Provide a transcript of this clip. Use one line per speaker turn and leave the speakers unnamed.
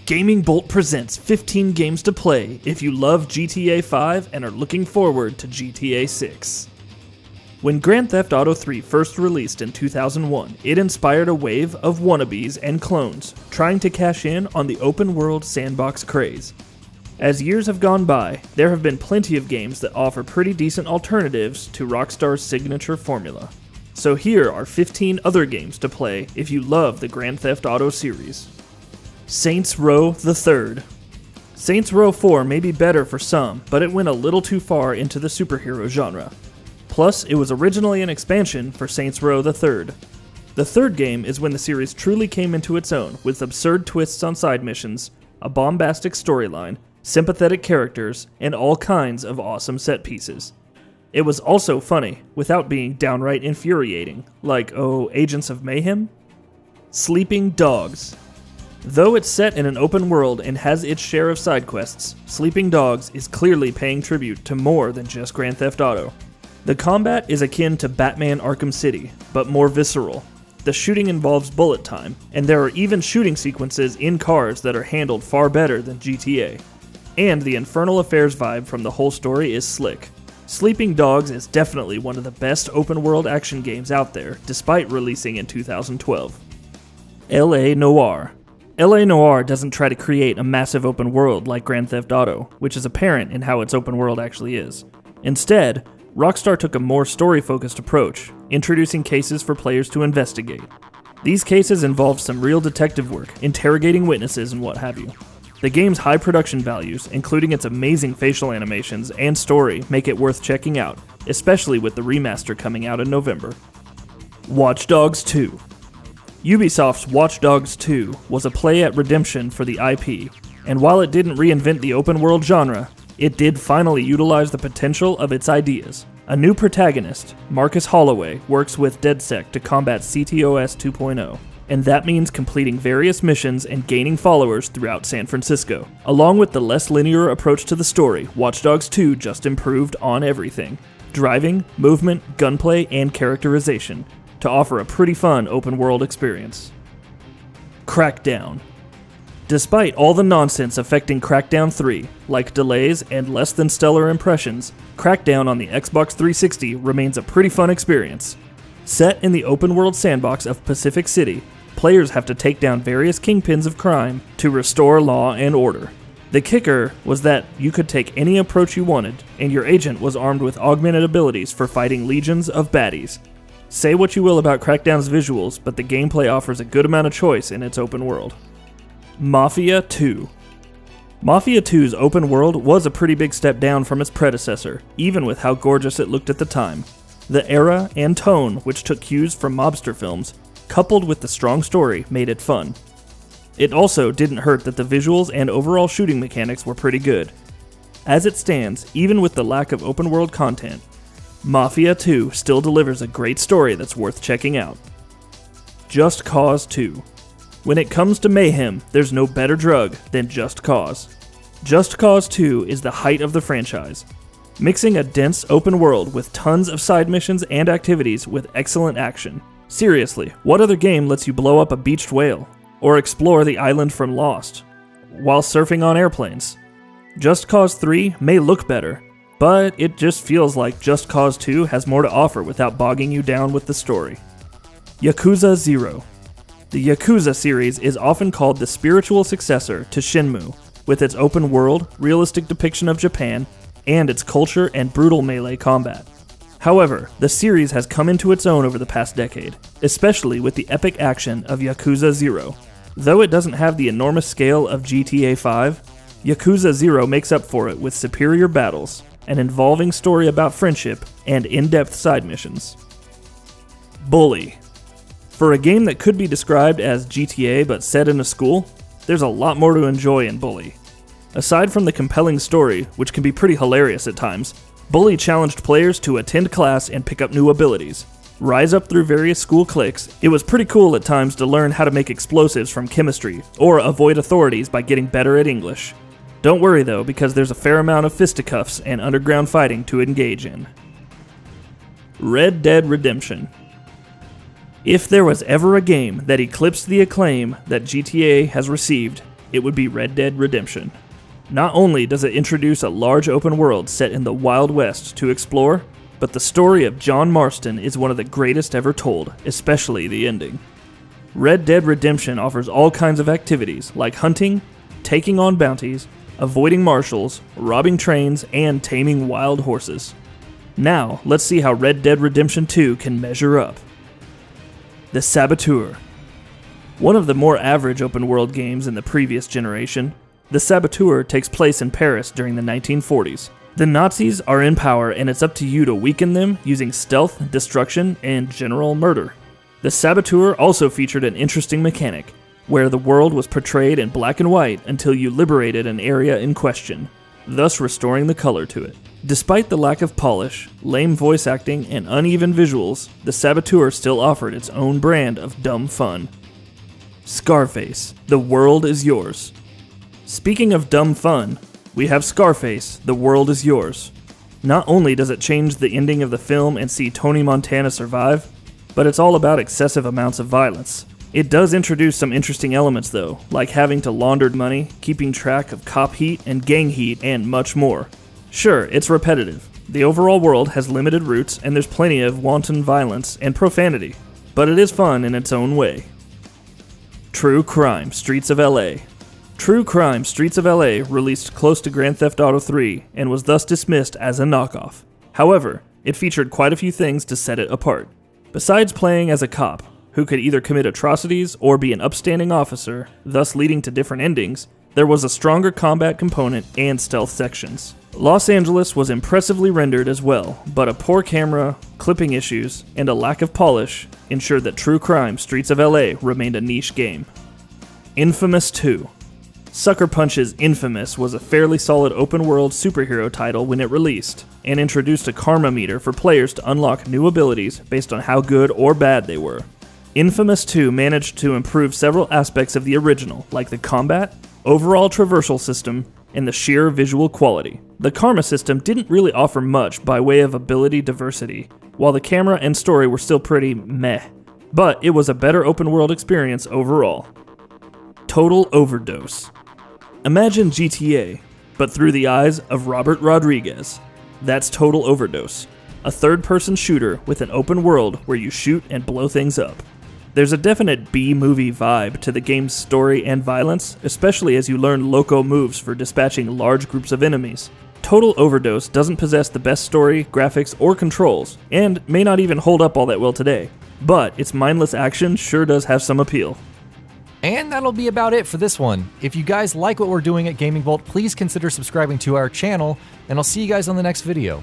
GamingBolt presents 15 games to play if you love GTA 5 and are looking forward to GTA 6. When Grand Theft Auto 3 first released in 2001, it inspired a wave of wannabes and clones trying to cash in on the open-world sandbox craze. As years have gone by, there have been plenty of games that offer pretty decent alternatives to Rockstar's signature formula. So here are 15 other games to play if you love the Grand Theft Auto series. Saints Row the Third. Saints Row 4 may be better for some, but it went a little too far into the superhero genre. Plus, it was originally an expansion for Saints Row the Third. The third game is when the series truly came into its own, with absurd twists on side missions, a bombastic storyline, sympathetic characters, and all kinds of awesome set pieces. It was also funny, without being downright infuriating, like, Agents of Mayhem? Sleeping Dogs. Though it's set in an open world and has its share of side quests, Sleeping Dogs is clearly paying tribute to more than just Grand Theft Auto. The combat is akin to Batman Arkham City, but more visceral. The shooting involves bullet time, and there are even shooting sequences in cars that are handled far better than GTA. And the Infernal Affairs vibe from the whole story is slick. Sleeping Dogs is definitely one of the best open-world action games out there, despite releasing in 2012. LA Noire. LA Noire doesn't try to create a massive open world like Grand Theft Auto, which is apparent in how its open world actually is. Instead, Rockstar took a more story-focused approach, introducing cases for players to investigate. These cases involved some real detective work, interrogating witnesses and what have you. The game's high production values, including its amazing facial animations and story, make it worth checking out, especially with the remaster coming out in November. Watch Dogs 2. Ubisoft's Watch Dogs 2 was a play at redemption for the IP, and while it didn't reinvent the open world genre, it did finally utilize the potential of its ideas. A new protagonist, Marcus Holloway, works with DedSec to combat CTOS 2.0, and that means completing various missions and gaining followers throughout San Francisco. Along with the less linear approach to the story, Watch Dogs 2 just improved on everything: driving, movement, gunplay, and characterization, to offer a pretty fun open-world experience. Crackdown. Despite all the nonsense affecting Crackdown 3, like delays and less than stellar impressions, Crackdown on the Xbox 360 remains a pretty fun experience. Set in the open-world sandbox of Pacific City, players have to take down various kingpins of crime to restore law and order. The kicker was that you could take any approach you wanted, and your agent was armed with augmented abilities for fighting legions of baddies. Say what you will about Crackdown's visuals, but the gameplay offers a good amount of choice in its open world. MAFIA 2. MAFIA 2's open world was a pretty big step down from its predecessor, even with how gorgeous it looked at the time. The era and tone, which took cues from mobster films, coupled with the strong story, made it fun. It also didn't hurt that the visuals and overall shooting mechanics were pretty good. As it stands, even with the lack of open world content, MAFIA 2 still delivers a great story that's worth checking out. Just Cause 2. When it comes to mayhem, there's no better drug than Just Cause. Just Cause 2 is the height of the franchise, mixing a dense open world with tons of side missions and activities with excellent action. Seriously, what other game lets you blow up a beached whale, or explore the island from Lost, while surfing on airplanes? Just Cause 3 may look better, but it just feels like Just Cause 2 has more to offer without bogging you down with the story. Yakuza 0. The Yakuza series is often called the spiritual successor to Shenmue, with its open world, realistic depiction of Japan, and its culture and brutal melee combat. However, the series has come into its own over the past decade, especially with the epic action of Yakuza 0. Though it doesn't have the enormous scale of GTA 5, Yakuza 0 makes up for it with superior battles, an involving story about friendship, and in-depth side missions. Bully. For a game that could be described as GTA but set in a school, there's a lot more to enjoy in Bully. Aside from the compelling story, which can be pretty hilarious at times, Bully challenged players to attend class and pick up new abilities, rise up through various school cliques. It was pretty cool at times to learn how to make explosives from chemistry, or avoid authorities by getting better at English. Don't worry though, because there's a fair amount of fisticuffs and underground fighting to engage in. Red Dead Redemption. If there was ever a game that eclipsed the acclaim that GTA has received, it would be Red Dead Redemption. Not only does it introduce a large open world set in the Wild West to explore, but the story of John Marston is one of the greatest ever told, especially the ending. Red Dead Redemption offers all kinds of activities like hunting, taking on bounties, avoiding marshals, robbing trains, and taming wild horses. Now, let's see how Red Dead Redemption 2 can measure up. The Saboteur. One of the more average open world games in the previous generation, The Saboteur takes place in Paris during the 1940s. The Nazis are in power and it's up to you to weaken them using stealth, destruction, and general murder. The Saboteur also featured an interesting mechanic, where the world was portrayed in black and white until you liberated an area in question, thus restoring the color to it. Despite the lack of polish, lame voice acting, and uneven visuals, the Saboteur still offered its own brand of dumb fun. SCARFACE, The World Is Yours. Speaking of dumb fun, we have SCARFACE, The World Is Yours. Not only does it change the ending of the film and see Tony Montana survive, but it's all about excessive amounts of violence. It does introduce some interesting elements though, like having to launder money, keeping track of cop heat and gang heat, and much more. Sure, it's repetitive. The overall world has limited roots and there's plenty of wanton violence and profanity, but it is fun in its own way. True Crime Streets of LA. True Crime Streets of LA released close to Grand Theft Auto 3 and was thus dismissed as a knockoff. However, it featured quite a few things to set it apart. Besides playing as a cop, who could either commit atrocities or be an upstanding officer, thus leading to different endings, there was a stronger combat component and stealth sections. Los Angeles was impressively rendered as well, but a poor camera, clipping issues, and a lack of polish ensured that True Crime Streets of LA remained a niche game. Infamous 2. Sucker Punch's Infamous was a fairly solid open-world superhero title when it released, and introduced a karma meter for players to unlock new abilities based on how good or bad they were. Infamous 2 managed to improve several aspects of the original, like the combat, overall traversal system, and the sheer visual quality. The karma system didn't really offer much by way of ability diversity, while the camera and story were still pretty meh, but it was a better open-world experience overall. Total Overdose. Imagine GTA, but through the eyes of Robert Rodriguez. That's Total Overdose, a third-person shooter with an open world where you shoot and blow things up. There's a definite B-movie vibe to the game's story and violence, especially as you learn loco moves for dispatching large groups of enemies. Total Overdose doesn't possess the best story, graphics, or controls, and may not even hold up all that well today, but its mindless action sure does have some appeal.
And that'll be about it for this one. If you guys like what we're doing at GamingBolt, please consider subscribing to our channel, and I'll see you guys on the next video.